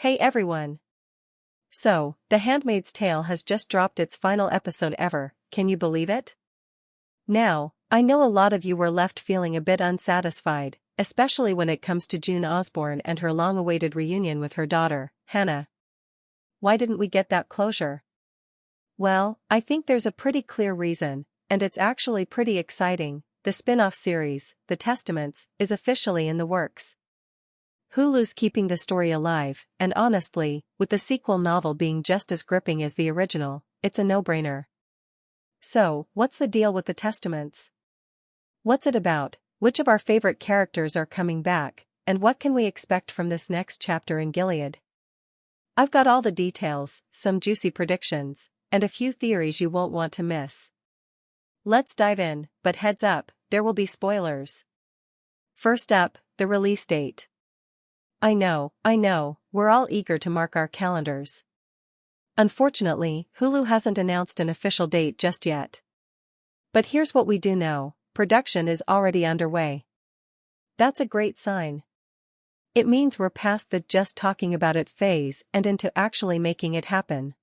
Hey everyone! So, The Handmaid's Tale has just dropped its final episode ever, can you believe it? Now, I know a lot of you were left feeling a bit unsatisfied, especially when it comes to June Osborne and her long-awaited reunion with her daughter, Hannah. Why didn't we get that closure? Well, I think there's a pretty clear reason, and it's actually pretty exciting. The spin-off series, The Testaments, is officially in the works. Hulu's keeping the story alive, and honestly, with the sequel novel being just as gripping as the original, it's a no-brainer. So, what's the deal with The Testaments? What's it about, which of our favorite characters are coming back, and what can we expect from this next chapter in Gilead? I've got all the details, some juicy predictions, and a few theories you won't want to miss. Let's dive in, but heads up, there will be spoilers. First up, the release date. I know, we're all eager to mark our calendars. Unfortunately, Hulu hasn't announced an official date just yet. But here's what we do know, production is already underway. That's a great sign. It means we're past the just talking about it phase and into actually making it happen.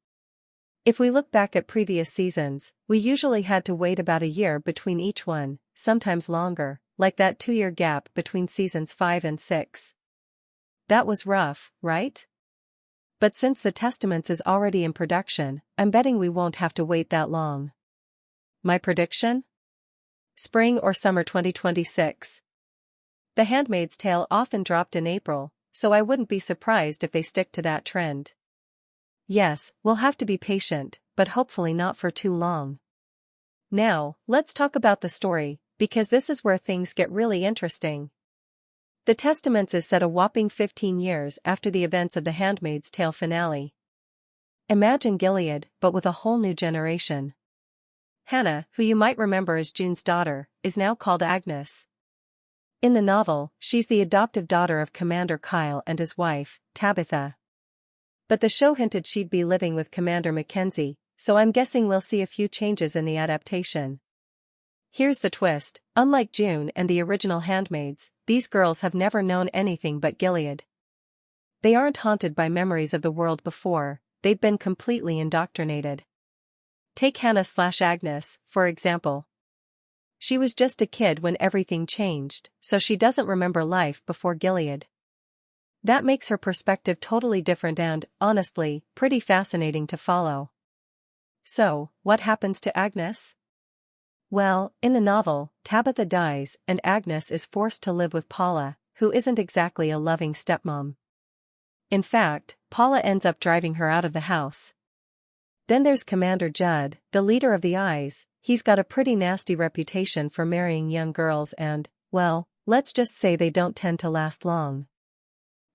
If we look back at previous seasons, we usually had to wait about a year between each one, sometimes longer, like that 2-year gap between seasons 5 and 6. That was rough, right? But since The Testaments is already in production, I'm betting we won't have to wait that long. My prediction? Spring or summer 2026. The Handmaid's Tale often dropped in April, so I wouldn't be surprised if they stick to that trend. Yes, we'll have to be patient, but hopefully not for too long. Now, let's talk about the story, because this is where things get really interesting. The Testaments is set a whopping 15 years after the events of The Handmaid's Tale finale. Imagine Gilead, but with a whole new generation. Hannah, who you might remember as June's daughter, is now called Agnes. In the novel, she's the adoptive daughter of Commander Kyle and his wife, Tabitha. But the show hinted she'd be living with Commander Mackenzie, so I'm guessing we'll see a few changes in the adaptation. Here's the twist, unlike June and the original Handmaids, these girls have never known anything but Gilead. They aren't haunted by memories of the world before, they've been completely indoctrinated. Take Hannah/Agnes, for example. She was just a kid when everything changed, so she doesn't remember life before Gilead. That makes her perspective totally different and, honestly, pretty fascinating to follow. So, what happens to Agnes? Well, in the novel, Tabitha dies and Agnes is forced to live with Paula, who isn't exactly a loving stepmom. In fact, Paula ends up driving her out of the house. Then there's Commander Judd, the leader of the Eyes. He's got a pretty nasty reputation for marrying young girls and, well, let's just say they don't tend to last long.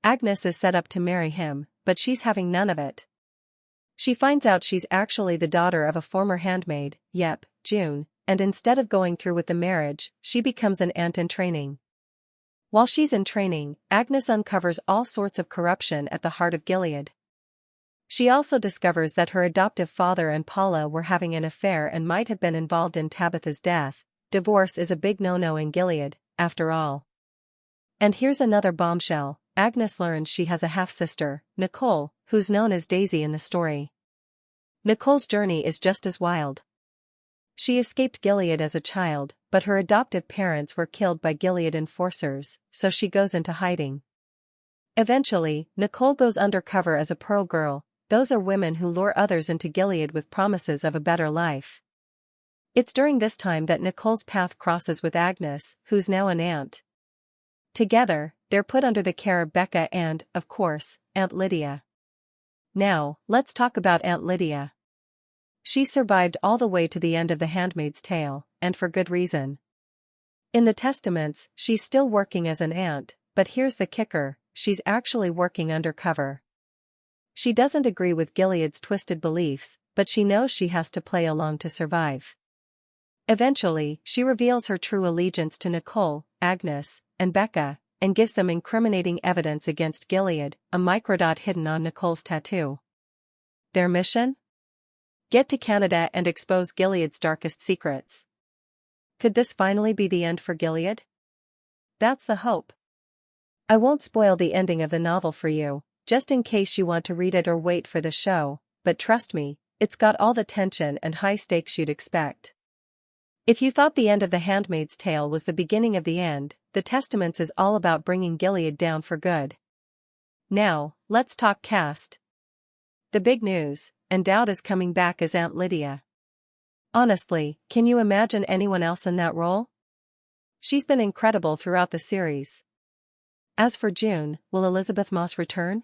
Agnes is set up to marry him, but she's having none of it. She finds out she's actually the daughter of a former handmaid, June, and instead of going through with the marriage, she becomes an aunt in training. While she's in training, Agnes uncovers all sorts of corruption at the heart of Gilead. She also discovers that her adoptive father and Paula were having an affair and might have been involved in Tabitha's death. Divorce is a big no-no in Gilead, after all. And here's another bombshell. Agnes learns she has a half-sister, Nicole, who's known as Daisy in the story. Nicole's journey is just as wild. She escaped Gilead as a child, but her adoptive parents were killed by Gilead enforcers, so she goes into hiding. Eventually, Nicole goes undercover as a Pearl Girl. Those are women who lure others into Gilead with promises of a better life. It's during this time that Nicole's path crosses with Agnes, who's now an aunt. Together, they're put under the care of Becca and, of course, Aunt Lydia. Now, let's talk about Aunt Lydia. She survived all the way to the end of The Handmaid's Tale, and for good reason. In The Testaments, she's still working as an aunt, but here's the kicker, she's actually working undercover. She doesn't agree with Gilead's twisted beliefs, but she knows she has to play along to survive. Eventually, she reveals her true allegiance to Nicole, Agnes, and Becca, and gives them incriminating evidence against Gilead, a microdot hidden on Nicole's tattoo. Their mission? Get to Canada and expose Gilead's darkest secrets. Could this finally be the end for Gilead? That's the hope. I won't spoil the ending of the novel for you, just in case you want to read it or wait for the show, but trust me, it's got all the tension and high stakes you'd expect. If you thought the end of The Handmaid's Tale was the beginning of the end, The Testaments is all about bringing Gilead down for good. Now, let's talk cast. The big news, and Dowd is coming back as Aunt Lydia. Honestly, can you imagine anyone else in that role? She's been incredible throughout the series. As for June, will Elizabeth Moss return?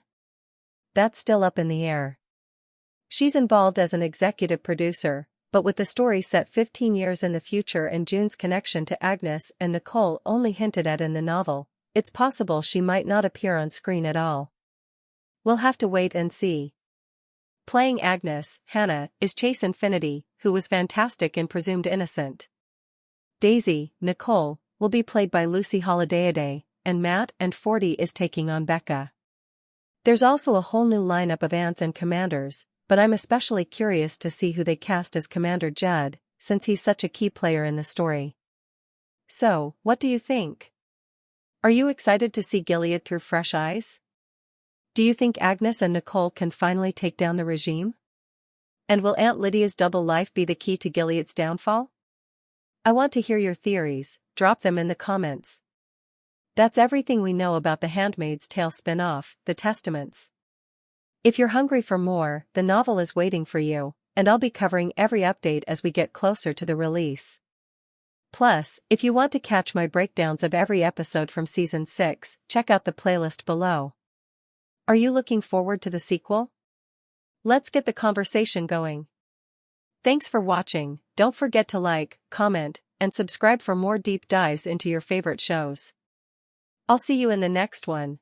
That's still up in the air. She's involved as an executive producer, but with the story set 15 years in the future and June's connection to Agnes and Nicole only hinted at in the novel, it's possible she might not appear on screen at all. We'll have to wait and see. Playing Agnes, Hannah, is Chase Infinity, who was fantastic in Presumed Innocent. Daisy, Nicole, will be played by Lucy Holiday, and Matt and 40 is taking on Becca. There's also a whole new lineup of aunts and commanders, but I'm especially curious to see who they cast as Commander Judd, since he's such a key player in the story. So, what do you think? Are you excited to see Gilead through fresh eyes? Do you think Agnes and Nicole can finally take down the regime? And will Aunt Lydia's double life be the key to Gilead's downfall? I want to hear your theories, drop them in the comments. That's everything we know about The Handmaid's Tale spin-off, The Testaments. If you're hungry for more, the novel is waiting for you, and I'll be covering every update as we get closer to the release. Plus, if you want to catch my breakdowns of every episode from Season 6, check out the playlist below. Are you looking forward to the sequel? Let's get the conversation going. Thanks for watching. Don't forget to like, comment, and subscribe for more deep dives into your favorite shows. I'll see you in the next one.